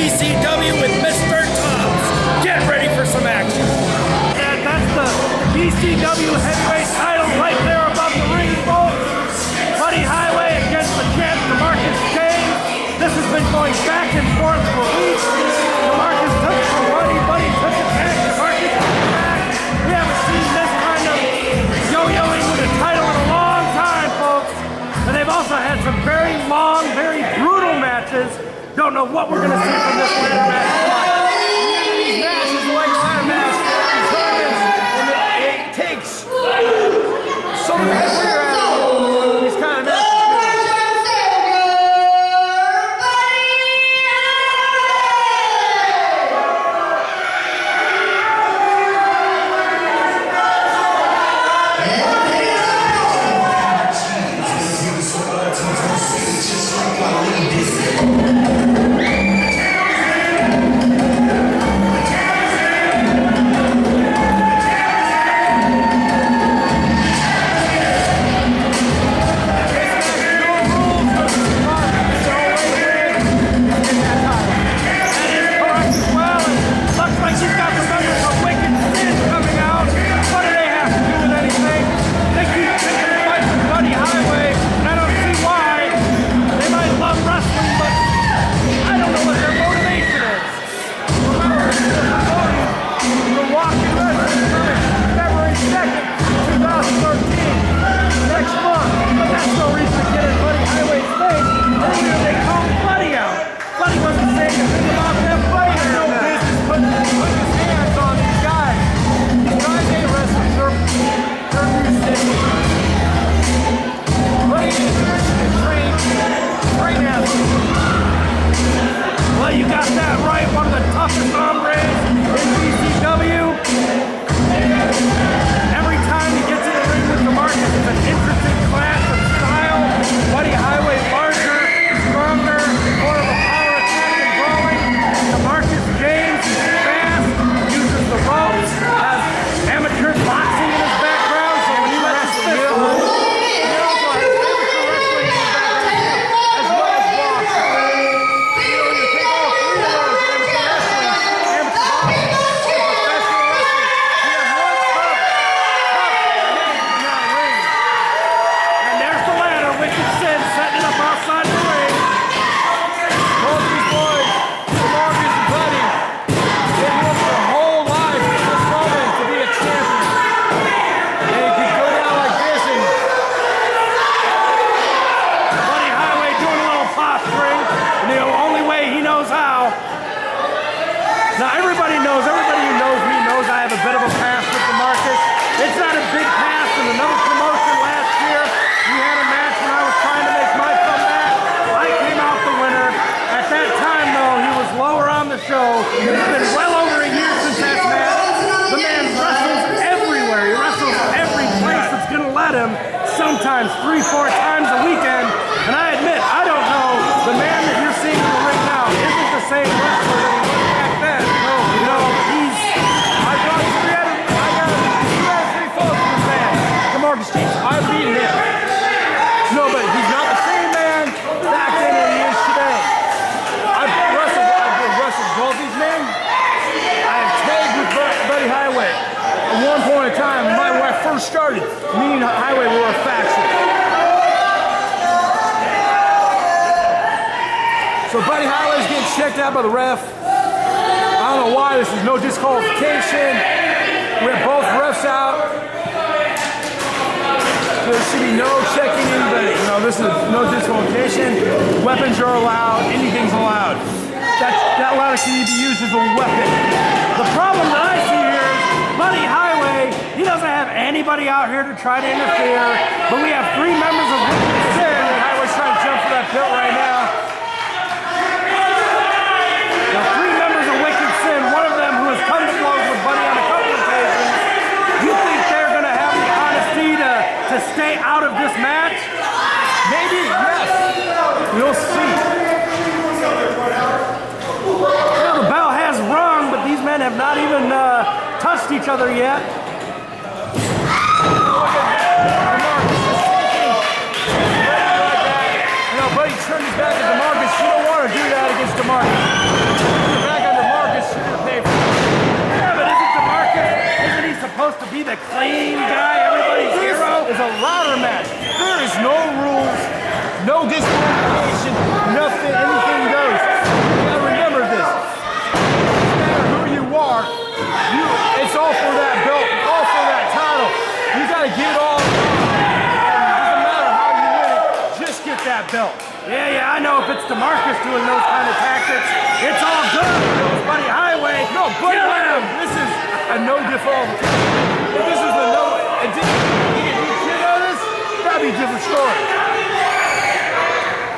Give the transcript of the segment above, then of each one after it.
BCW with Mr. Tops. Get ready for some action. That's the BCW heavyweight title right there above the ring, folks. Buddy Highway against the champ, Demarcus James. This has been going back and forth for weeks. Demarcus took it from Buddy, Buddy took it back, Demarcus took it back. We haven't seen this kind of yo-yoing with a title in a long time, folks. And they've also had some very long, very brutal matches. Don't know what we're going to see from this ladder match. These matches are like a ladder match. And it takes so many these kind of matches. Well, you got that right. One of the toughest hombres in BCW. Every time he gets in the ring with Demarcus, it's an interesting clash of style. Buddy Highway larger, stronger, more of a power attack and brawling. Demarcus James is fast, uses the ropes, has amateur boxing in his background, so when he lets his fist loose, he also has amateur wrestling in his background, as well as boxing. Wikkid Sin setting it up outside the ring. Both these boys, Demarcus and Buddy, they've worked their whole life for this moment to be a champion. They can go down like this and Buddy Highway doing a little posturing in the only way he knows how. Now everybody who knows me knows I have a bit of a past with Demarcus. It's not a big past in another promotion last year. We had a match when I was trying to make my comeback. I came out the winner. At that time, though, he was lower on the show. It's been well over a year since that match. The man wrestles everywhere. He wrestles every place that's going to let him, sometimes 3-4 times a weekend. And I admit, I don't know. The man that you're seeing in the ring now isn't the same wrestler that he was back then. No, you know, I got 3 folks in this man. Demarcus James, I beat him. No, but he's not the same man back then than he is today. I've wrestled both these men. I have tagged with Buddy Highway. At one point in time, when I first started, me and Highway were a faction. So Buddy Highway's getting checked out by the ref. I don't know why, this is no disqualification. We have both refs out. There should be no checking anybody. You know, this is no disqualification. Weapons are allowed. Anything's allowed. That ladder can be used as a weapon. The problem that I see here is Buddy Highway, he doesn't have anybody out here to try to interfere, but we have 3 members of Wikkid Sin, and Highway's trying to jump for that belt right now. Now, 3 members of Wikkid Sin, one of them who has come to blows with Buddy on a couple of occasions. You think they're going to have the honesty to stay out of this match? Maybe, yes. We'll see. Well, the bell has rung, but these men have not even touched each other yet. You know, Buddy turned his back at Demarcus. You don't want to do that against Demarcus. to be the clean guy, everybody's hero. It's a ladder match. There is no rules, no disqualification, nothing, anything goes. You gotta remember this. No matter who you are, it's all for that belt, all for that title. You gotta get it all. It doesn't matter how you win it, just get that belt. Yeah, I know if it's Demarcus doing those kind of tactics, it's all good. It was Buddy Highway. No, Buddy Highway, this is a no default. If this is a no, if you kid on this, that'd be a different story.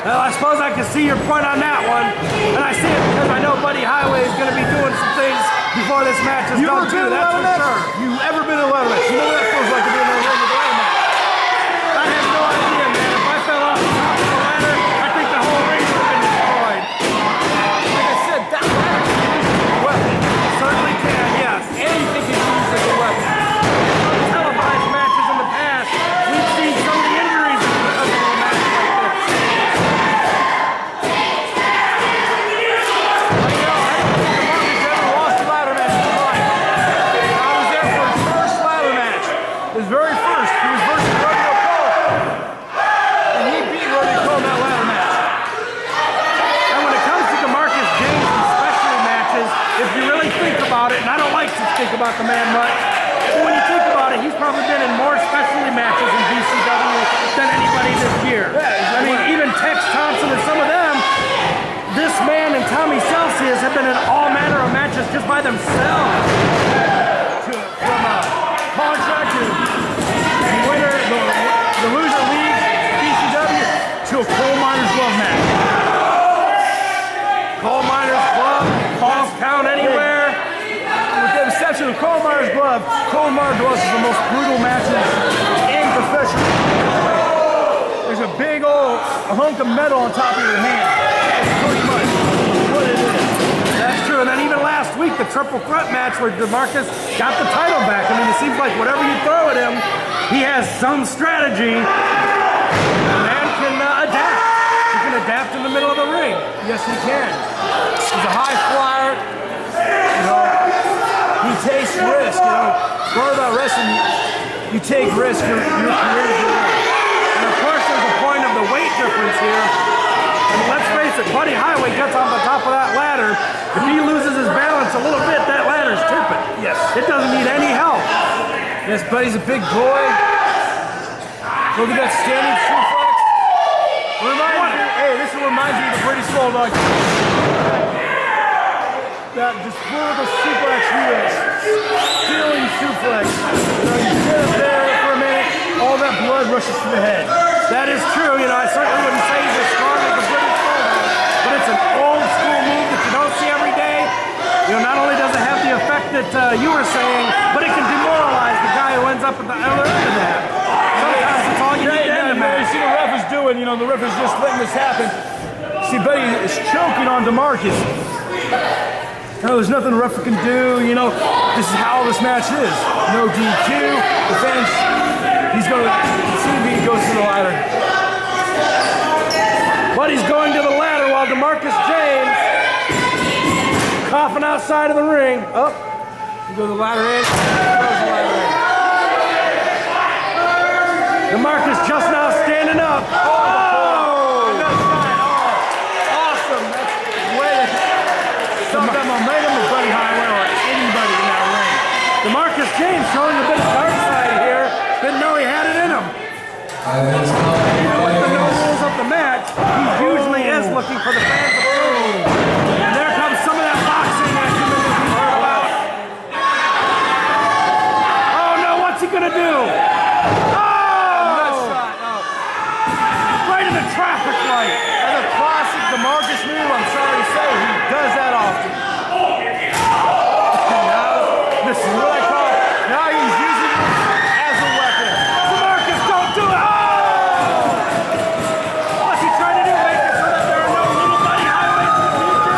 Well, I suppose I can see your point on that one, and I see it because I know Buddy Highway is going to be doing some things before this match is done too. That's for sure. You ever been in a ladder match? You know what that feels like to be in a ladder match? I have no idea, man. If I fell off the top of the ladder, I think the whole ring would have been destroyed. Like I said, that ladder can be used as a weapon. Certainly can, yes. Anything can be used as a weapon. On televised matches in the past, we've seen so many injuries because of a match like this. I don't think Demarcus ever lost a ladder match in his life. I was there for his first ladder match. His very first. He was versus Rodeo Cole. And he beat Rodeo Cole in that ladder match. And when it comes to Demarcus James and specialty matches, if you really think about it, and I don't like to think about the man much, but when you think about it, he's probably been in more specialty matches in BCW than anybody this year. I mean, even Tex Thompson and some of them, this man and Tommy Celsius have been in all manner of matches just by themselves. From a contract to winner, the loser league, BCW, to a coal miner's glove match. Coal Miner's Club, falls count anywhere. With the exception of coal miner's glove, coal miner's glove is the most brutal matches in professional. There's a big old hunk of metal on top of your hand. That's pretty much what it is. That's true. And then even last week, the triple threat match where Demarcus got the title back. I mean, it seems like whatever you throw at him, he has some strategy. The man can adapt. He can adapt in the middle of the ring. Yes, he can. He's a high flyer. You know, he takes risk. You know, part about wrestling, you take risk. Your career is your own. And of course, there's a point of the weight difference here. And let's face it, Buddy Highway gets on the top of that ladder. If he loses his balance a little bit, that ladder's tipping. Yes. It doesn't need any help. Yes, Buddy's a big boy. Look at that standing suplex. This reminds me of the British Bulldog. That just vertical suplex he is. Stealing suplex. You know, you sit up there for a minute, all that blood rushes to the head. That is true. You know, I certainly wouldn't say he's as strong as the British Bulldog, but it's an old school move that you don't see every day. You know, not only does it have the effect that you were saying, but it can demoralize the guy who ends up at the other end of that. Sometimes that's all you need to end the match. You see the ref is doing, you know, the ref is just letting this happen. See, Buddy is choking on Demarcus. No, there's nothing the ref can do, you know. This is how this match is. No DQ, defense. He's going to see if he goes to the ladder. Buddy's going to the ladder while Demarcus James coughing outside of the ring. Up. You go to the ladder edge, throws the ladder edge. Demarcus just now standing up. Oh! Awesome. That's the way to stop that momentum of Buddy Highway or anybody in that ring. Demarcus James showing a bit of dark side here. Didn't know he had it in him. Even with the no rules of the match, he usually is looking for the fans' approval. And there comes some of that boxing action that we've heard about. Oh no, what's he gonna do? Right in the traffic light. That's a classic Demarcus move. I'm sorry to say, he does that often. Now, this is what I call it. Now he's using it as a weapon. Demarcus, don't do it! Oh! What's he trying to do? Make it so that there are no little Buddy Highways in the future?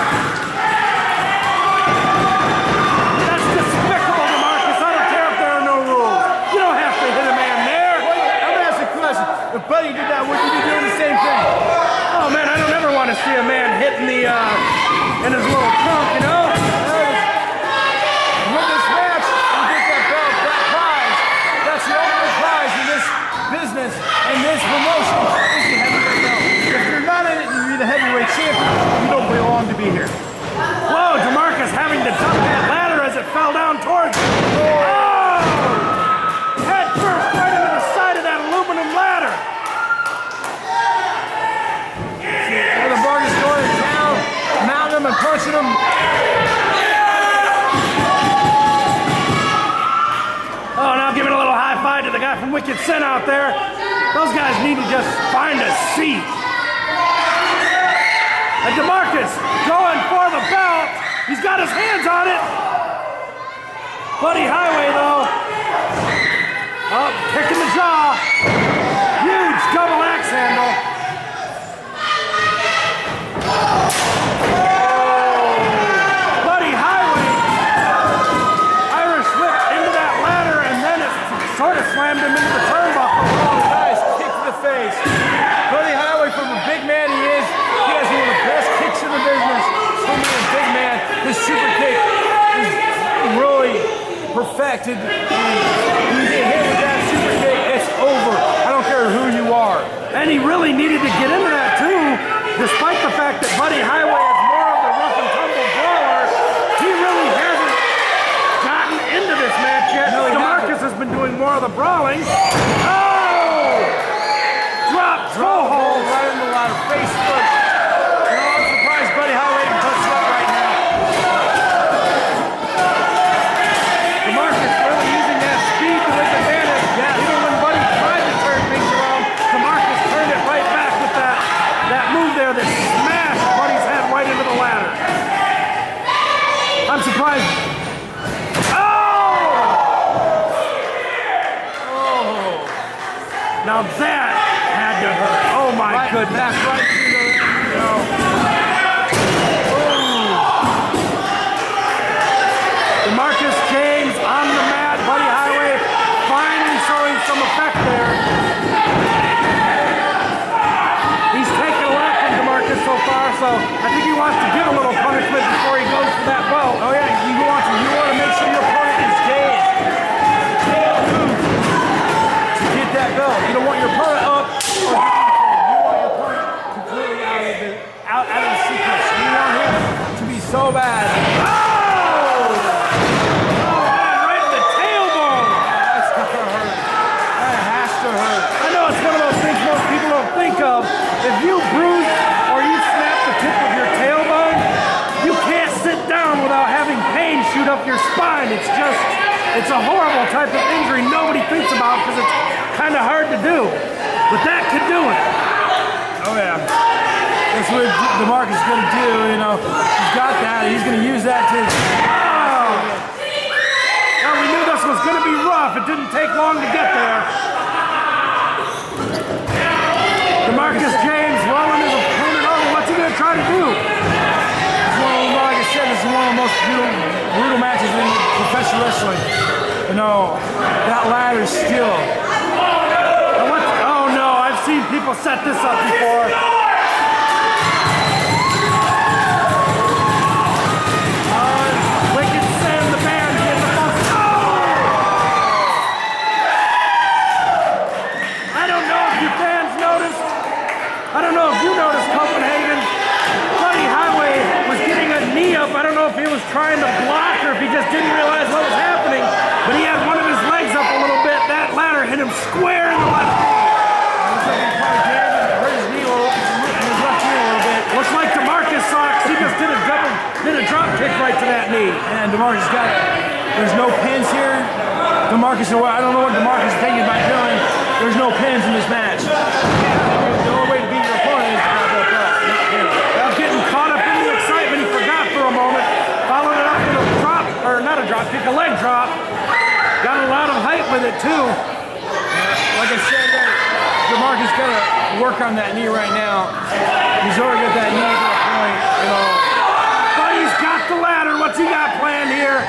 That's despicable, Demarcus. I don't care if there are no rules. You don't have to hit a man there. Wait, I'm going to ask a question. If Buddy did that, would you be doing the same thing? Oh man, I don't ever want to see a man hitting the in his little trunk, you know? With this match, you get that belt that high. to the guy from Wikkid Sin out there. Those guys need to just find a seat. And Demarcus going for the belt. He's got his hands on it. Buddy Highway though. Oh, kick in the jaw. Huge double axe handle. Buddy Highway. Irish whip into that ladder and then it sort of slammed him into the turnbuckle. Oh, nice kick to the face. Buddy Highway, from the big man he is, he has one of the best kicks in the business. From being a big man, his super kick is really perfected. When you get hit with that super kick, it's over. I don't care who you are. And he really needed to get into that too, despite the fact that Buddy Highway is more of the rough and tumble brawler. He really hasn't gotten into this match yet. No, Demarcus has been doing more of the brawling. Oh! Drop toe hold right in the ladder, face first. You know, I'm surprised Buddy Highway can touch it up right now. Demarcus really using that speed to his advantage. Yeah. Even when Buddy tried to turn things around, Demarcus turned it right back with that move there that smashed Buddy's head right into the ladder. I'm surprised. Oh! Now that had to hurt. Oh my goodness. Back right through the, you know. Demarcus James on the mat. Buddy Highway finally showing some effect there. He's taken a lot from Demarcus so far, so I think he wants to give a little punishment before he goes for that belt. Oh yeah, you want to make sure your opponent is dazed. Can't move to get that belt. You don't want your opponent up or down. You want your opponent completely out of the sequence. You want him to be so bad. If you bruise or you snap the tip of your tailbone, you can't sit down without having pain shoot up your spine. It's a horrible type of injury nobody thinks about because it's kind of hard to do. But that could do it. Oh yeah. That's what Demarcus is going to do, you know. He's got that. He's going to use that to... Well, we knew this was going to be rough. It didn't take long to get there. Demarcus James rolling his opponent over. What's he going to try to do? Like I said, this is one of the most brutal matches in professional wrestling. You know, that ladder still. Oh no, I've seen people set this up before. Wikkid Sin, the band, getting the most. I don't know if you fans noticed. I don't know if you noticed, Copenhagen. Buddy Highway was getting a knee up. I don't know if he was trying to block or if he just didn't realize what was happening. But he had one of his legs up a little bit. That ladder hit him square in the left knee. Looks like he probably hurt his knee in his left knee a little bit. Looks like Demarcus sucks. He just did a drop kick right to that knee. And Demarcus got it. There's no pins here. Demarcus, I don't know what Demarcus is thinking about doing. There's no pins in this match. The only way to beat your opponent is to grab that belt. Well, getting caught up in the excitement, he forgot for a moment. Followed it up with a drop, or not a drop kick, a leg drop. Got a lot of height with it too. Like I said, Demarcus got to work on that knee right now. He's already got that knee to a point, you know. Buddy's got the ladder. What's he got planned here?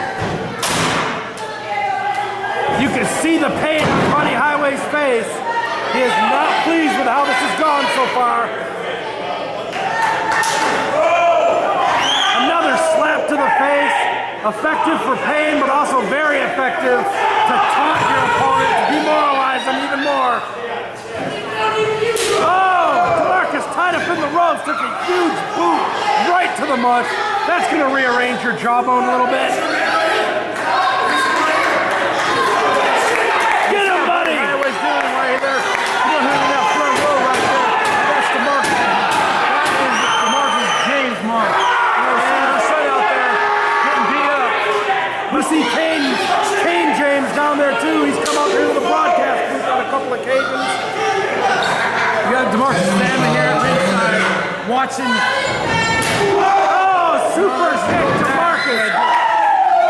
You can see the pain on Buddy Highway's face. He is not pleased with how this has gone so far. Another slap to the face. Effective for pain, but also very effective to taunt your opponent, to demoralize them even more. Oh, Demarcus tied up in the ropes, took a huge boot right to the mush. That's going to rearrange your jawbone a little bit. Get him, buddy! Highway's doing right there. You know who's in that front row right there? That's Demarcus. That is Demarcus James, Mark. You know, seeing our son out there getting beat up. You see Kane James down there too. He's come out here to the broadcast watching. Oh, super kick to Marcus.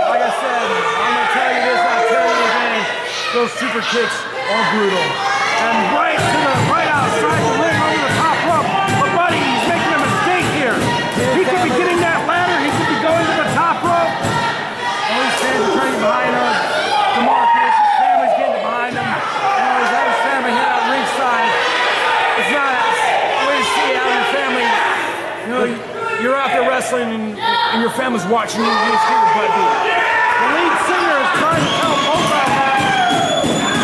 Like I said, I'm going to tell you this, I'll tell you again. Those super kicks are brutal. And right outside the ring over the top rope. But Buddy, he's making a mistake here. He could be getting that ladder. He could be going to the top rope. All these fans are turning behind him. Demarcus, his family's getting behind him. He's got his family here at ringside. It's not a way to see out your family. You know, you're out there wrestling and your family's watching you. You just get your butt beat. The lead singer is trying to tell both of them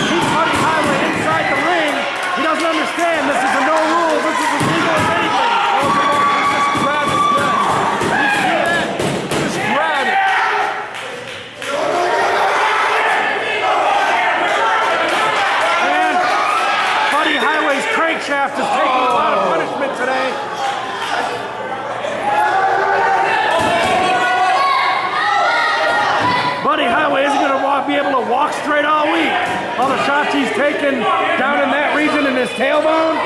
keep Buddy Highway inside the ring. He doesn't understand this is a no rules. This is as legal as anything. Oh, Demarcus just grabbed his gun. You see that? Just grab it. And Buddy Highway's crankshaft is taking a lot of punishment today. Buddy Highway isn't going to be able to walk straight all week. All the shots he's taken down in that region in his tailbone.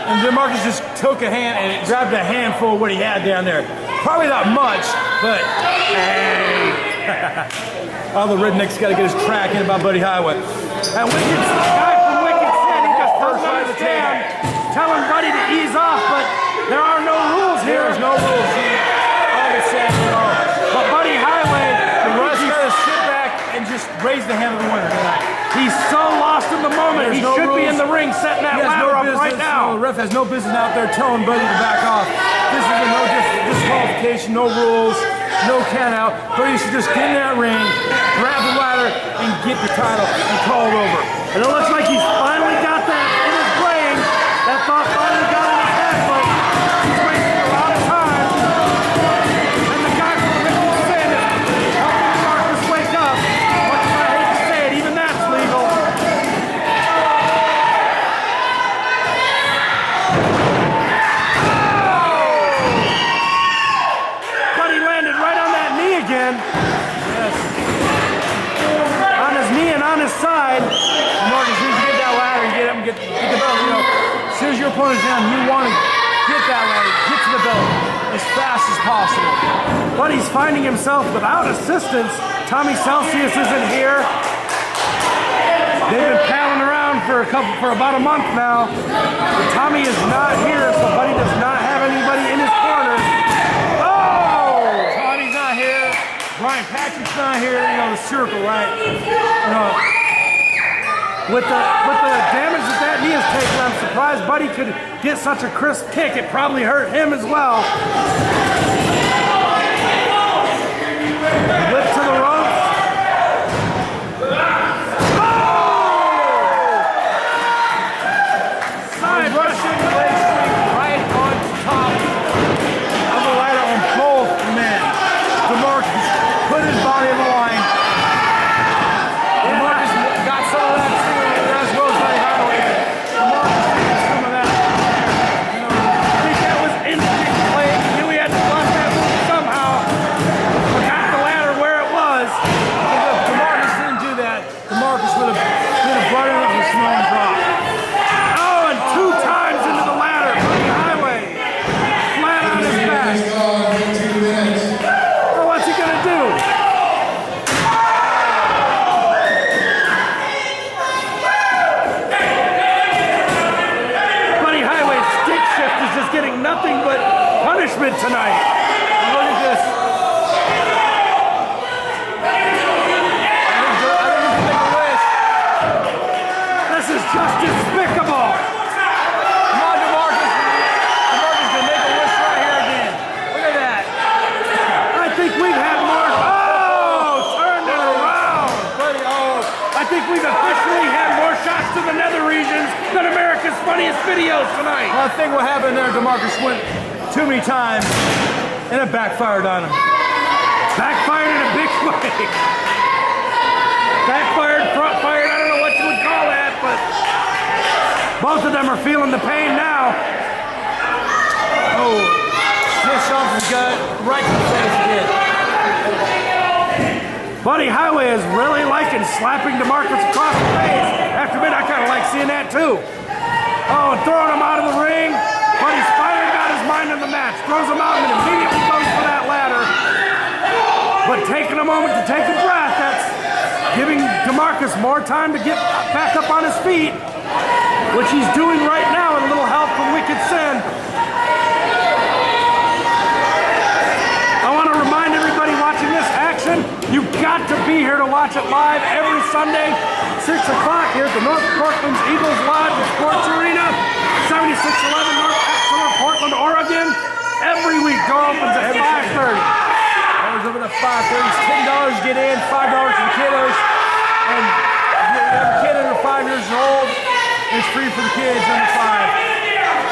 And Demarcus just took a hand and grabbed a handful of what he had down there. Probably not much, but hey. All the rednecks got to get his crack in about Buddy Highway. And Wikkid, the guy from Wikkid Sin, he just doesn't understand. Telling Buddy to ease off, but there are no rules here. There's no rules. All the same, But Buddy Highway, the rest got to sit back and just raise the hand of the winner tonight. he's so lost in the moment. There's He no should be rules. in the ring setting that He has ladder no up business. right now. No, the ref has no business out there telling Buddy to back off. This is a no disqualification, no rules, no count out. Buddy should just get in that ring, grab the ladder, and get the title and call it over. And it looks like he's finally got that in his brain. That thought finally got in his head, but he's wasting a lot of time. And the guy from Wikkid Sin is helping Marcus wake up. Much as I hate to say it, even that's legal. But he landed right on that knee again. Yes. On his knee and on his side. Marcus, you get that ladder and get up and get the belt. You know, as soon as your opponent's down, you want to get that ladder, get to the belt as fast as possible. But he's finding himself without assistance. Tommy Celsius isn't here. They've been palling around for about a month now. And Tommy is not here, so Buddy does not have anybody in his corner. Oh! Tommy's not here. Brian Patrick's not here. You know, the circle, right? You know, With the damage that knee has taken, I'm surprised Buddy could get such a crisp kick. It probably hurt him as well. Whip to the ropes. side Russian leg sweep right on top of the ladder on both men. Demarcus put his body on the line. Demarcus got some of that too, as well as Buddy Highway. Demarcus got some of that. I think that was instinct play. He knew he had to bust that move somehow. Forgot the ladder where it was. If Demarcus didn't do that, Demarcus would have brought it up with a small drop. Oh, and 2 times into the ladder. Buddy Highway. Flat on his back. Oh, what's he gonna do? Buddy Highway's stick shift is just getting nothing but punishment tonight. Look at this. I think he's gonna make a wish. This is just despicable. Come on, Demarcus. Demarcus can make a wish right here again. Look at that. I think we've had more. Oh, turned it around. Buddy, oh. I think we've officially had more shots to the nether regions than America's Funniest Videos tonight. Well, I think what happened there, Demarcus went too many times and it backfired on him. Backfired in a big way. Backfired, front fired, I don't know what you would call that, but both of them are feeling the pain now. Oh, just off his gut, right to the face again. Buddy Highway is really liking slapping Demarcus across the face. After a minute, I kind of like seeing that too. Oh, and throwing him out of the ring. Buddy's finally got his mind on the mat. match, throws him out and immediately goes for that ladder. But taking a moment to take a breath, that's giving Demarcus more time to get back up on his feet, which he's doing right now with a little help from Wikkid Sin. I want to remind everybody watching this action, you've got to be here to watch it live every Sunday, 6 o'clock here at the North Portland's Eagles Lodge and Sports Arena, 7611 North Exeter, Portland, Oregon. Every week, door opens at 5:30. Doors open at 5:30. It's $10 to get in, $5 for the kiddos. And if you have a kid under 5 years old, it's free for the kids under 5.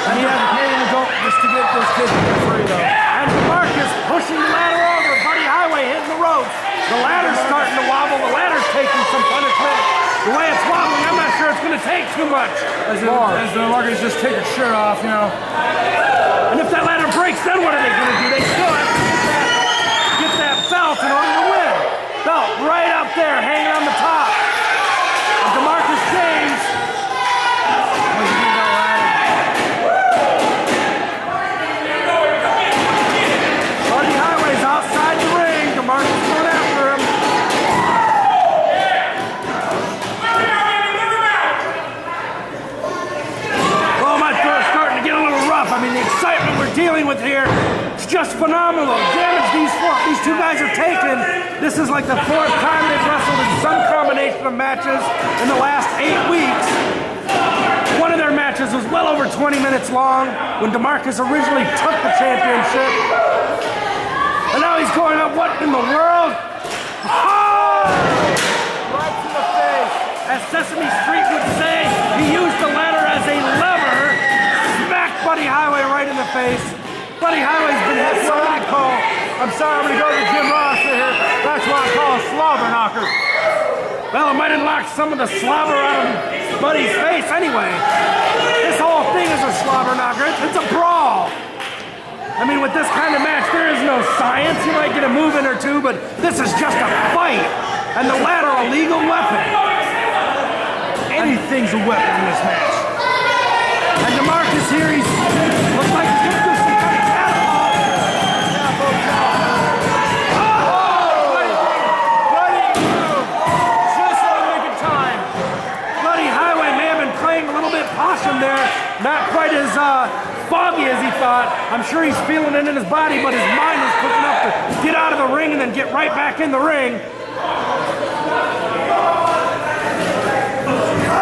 And you have to pay an adult just to get those kids for free, though. And Demarcus pushing the ladder over, Buddy Highway hitting the ropes. The ladder's starting to wobble, the ladder's taking some punishment. The way it's wobbling, I'm not sure it's going to take too much. As Demarcus just take her shirt off, you know. And if that ladder breaks, then what are they going to do? They still have to get that belt in order to win. Belt right up there, hanging on the top. And Demarcus James. Buddy Highway's outside the ring. Demarcus going after him. Well, my throat's starting to get a little rough. I mean, the excitement we're dealing with here, it's just phenomenal. The damage these two guys are taking. This is like the 4th time they've wrestled in some combination of matches in the last 8 weeks. One of their matches was well over 20 minutes long when Demarcus originally took the championship. And now he's going up, what in the world? Oh! Right to the face. As Sesame Street would say, he used the ladder as a lever, smacked Buddy Highway right in the face. Buddy Highway's been hit so many calls. I'm sorry, I'm going to go to Jim Ross here. That's what I call a slobber knocker. Well, it might have knocked some of the slobber out of Buddy's face anyway. This whole thing is a slobber knocker. It's a brawl. I mean, with this kind of match, there is no science. You might get a move in or two, but this is just a fight. And the ladder, a legal weapon. Anything's a weapon in this match. And Demarcus here, looks like he's going to do some kind of catapult. Buddy, just on making time. Buddy Highway may have been playing a little bit possum there. Not quite as foggy as he thought. I'm sure he's feeling it in his body, but his mind is quick enough to get out of the ring and then get right back in the ring.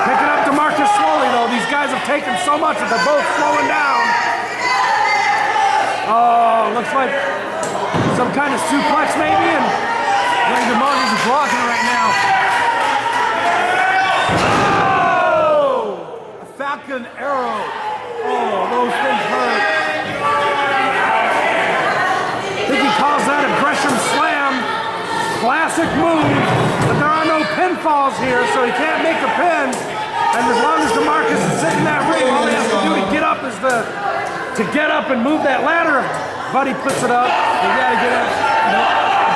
Picking up Demarcus slowly, though. These guys have taken so much that they're both slowing down. Oh, looks like some kind of suplex maybe, and I think Demarcus is blocking right now. oh! A Falcon Arrow. Oh, those things hurt. I think he calls that a Gresham Slam. Classic move, but there are no pinfalls here, so he can't make a pin. And as long as Demarcus is sitting in that ring, all he has to do to get up is to get up and move that ladder. If Buddy puts it up. You gotta get up.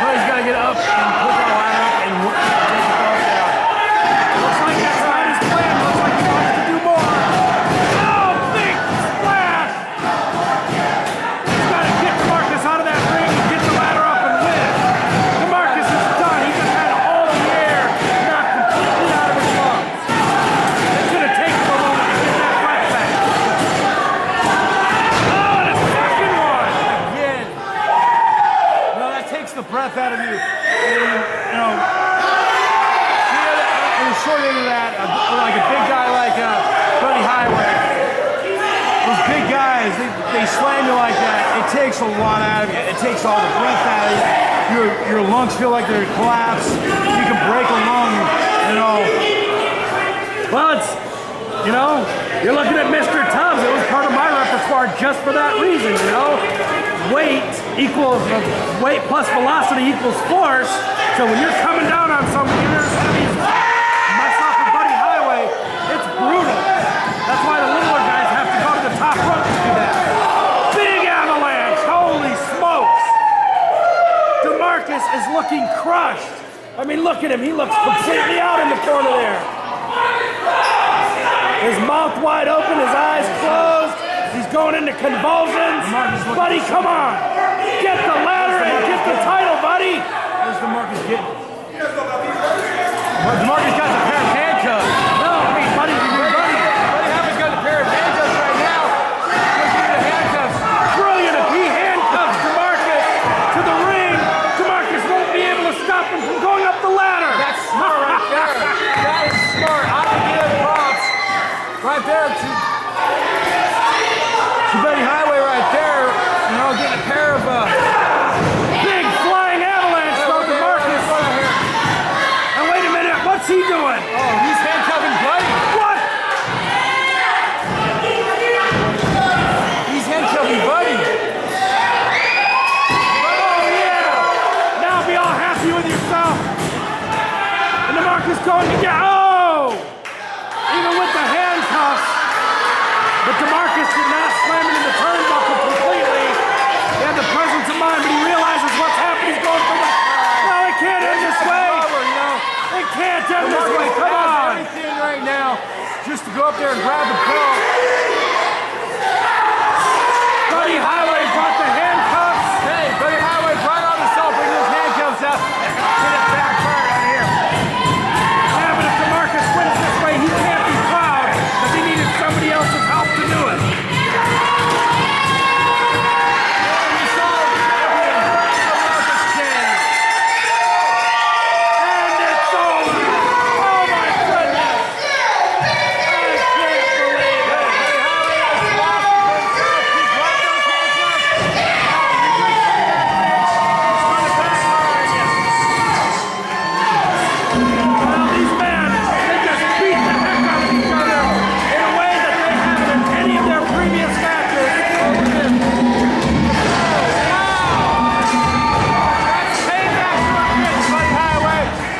Buddy's gotta get up and put that ladder up and take the dog down. Looks like that's not his plan. Looks like he wants to do more. Oh, big splash! He's got to get Demarcus out of that ring and get the ladder up and win. Demarcus is done. He just had all the air knocked completely out of his lungs. It's going to take him a moment to get that breath back. Oh, and a second one! Again. No, that takes the breath out of you. And, you know, in the short end of that, like a big guy like Buddy Highway, those big guys, they slam you like that. It takes a lot out of you. It takes all the breath out of you. Your lungs feel like they're collapsed. You can break a lung, you know. Well, it's, you know, you're looking at Mr. Tubbs. It was part of my repertoire just for that reason, you know. Weight plus velocity equals force. So when you're coming down on somebody, you're as heavy as myself and Buddy Highway, it's brutal. That's why the littler guys have to go to the top rope to do that. Big avalanche, holy smokes. Demarcus is looking crushed. I mean, look at him. He looks completely out in the corner there. His mouth wide open, his eyes closed. He's going into convulsions. Buddy, come on. Get the ladder and get the title, buddy. Where's Demarcus getting? Demarcus got the pair of handcuffs. No, I mean, Buddy's a new buddy. Buddy Highway's got the pair of handcuffs right now. Let's get the handcuffs. Brilliant. If he handcuffs Demarcus to the ring, Demarcus won't be able to stop him from going up the ladder. That's smart right there. That is smart. I can give props right there to Buddy Highway right there. You know, getting a pair of big flying avalanche from Demarcus. And wait a minute, what's he doing? oh, he's handcuffing Buddy. What? He's handcuffing Buddy. Oh yeah! Now be all happy with yourself. And Demarcus going to get, oh! Even with the handcuffs. But Demarcus did not slam it in the turnbuckle completely. He had the presence of mind, but he realizes what's happening. He's going for the, no, it can't end this way. It can't end this way, come on. Everything right now just to go up there and grab the belt. Buddy Highway brought the handcuffs. Hey, Buddy Highway brought on himself, bring those handcuffs out. Get it backfired out here. Yeah, but if Demarcus wins this way, he can't be proud because he needed somebody else's help to do it. We saw Demarcus James. And it's over. Oh my goodness. I can't believe it. Buddy Highway has lost himself. He brought those handcuffs. Well, these men, they just beat the heck out of each other in a way that they haven't in any of their previous matches.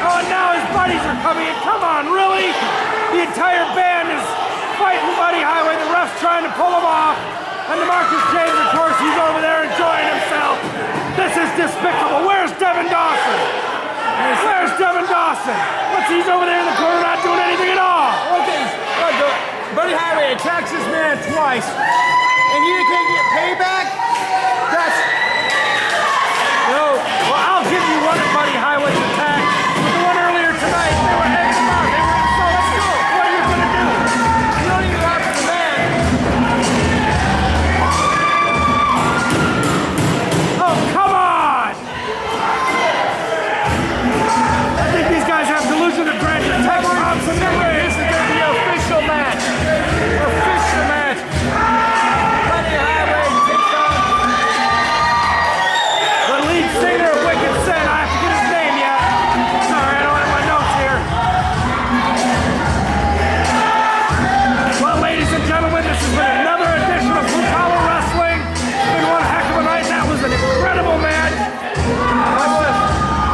Oh, and now his buddies are coming in. Come on, really? The entire band is fighting Buddy Highway. The ref's trying to pull him off. And Demarcus James, of course, he's over there enjoying himself. This is despicable. Where's Devin Dawson? Where's Devin Dawson? What's he's over there in the corner not doing anything at all? Buddy Highway attacks this man twice, and he can't get payback? That's... No. Well, I'll give you one of Buddy Highway's attack. But the one earlier tonight, they were egging him out. They were insulting. What are you going to do? You don't even have the man. Oh, come on! I think these guys have delusion of grandeur. Tech bombs in the ring. This is going to be an official match. Official match. Buddy Highway takes on... The lead singer of Wikkid Sin. I have to get his name yet. Sorry, I don't have my notes here. Well, ladies and gentlemen, this has been another edition of Blue Collar Wrestling. It's been one heck of a night. That was an incredible match.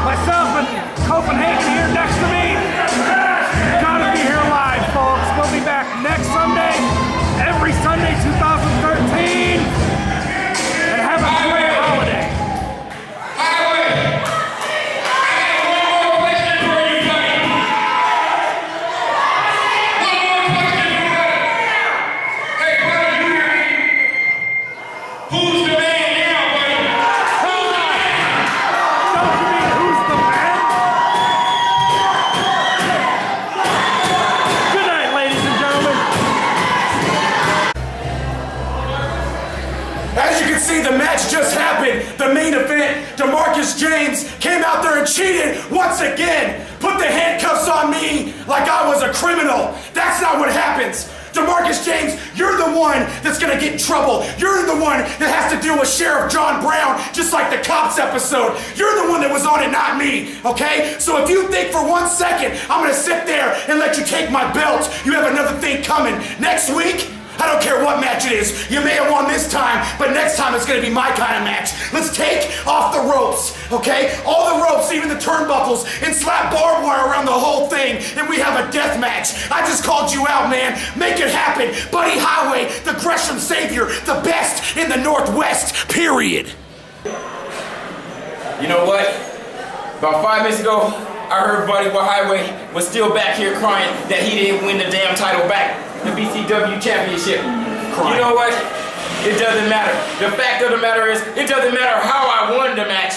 Myself and Copenhagen here next to me. Gotta be here live, folks. We'll be back next Sunday, every Sunday 2013. And have a great holiday. Who's the man now, buddy? Don't you mean who's the man? Good night, ladies and gentlemen. As you can see, the match just happened. The main event, Demarcus James came out there and cheated once again. Put the handcuffs on me like I was a criminal. That's not what happens. Demarcus James, you're the one that's gonna get in trouble. You're the one that has to deal with Sheriff John Brown, just like the Cops episode. You're the one that was on it, not me, okay? So if you think for 1 second I'm gonna sit there and let you take my belt, you have another thing coming. Next week, I don't care what match it is. You may have won this time, but next time it's gonna be my kind of match. Let's take off the ropes, okay? All the ropes, even the turnbuckles, and slap barbed wire around the whole thing, and we have a death match. I just called you out, man. Make it happen. Buddy Highway, the Gresham Savior, the best in the Northwest, period. You know what? About 5 minutes ago, I heard Buddy Highway was still back here crying that he didn't win the damn title back, the BCW Championship. You know what? It doesn't matter. The fact of the matter is, it doesn't matter how I won the match.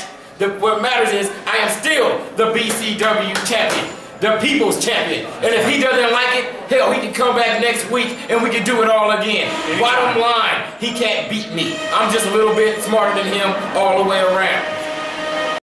What matters is, I am still the BCW champion, the people's champion. And if he doesn't like it, hell, he can come back next week and we can do it all again. Bottom line, he can't beat me. I'm just a little bit smarter than him all the way around.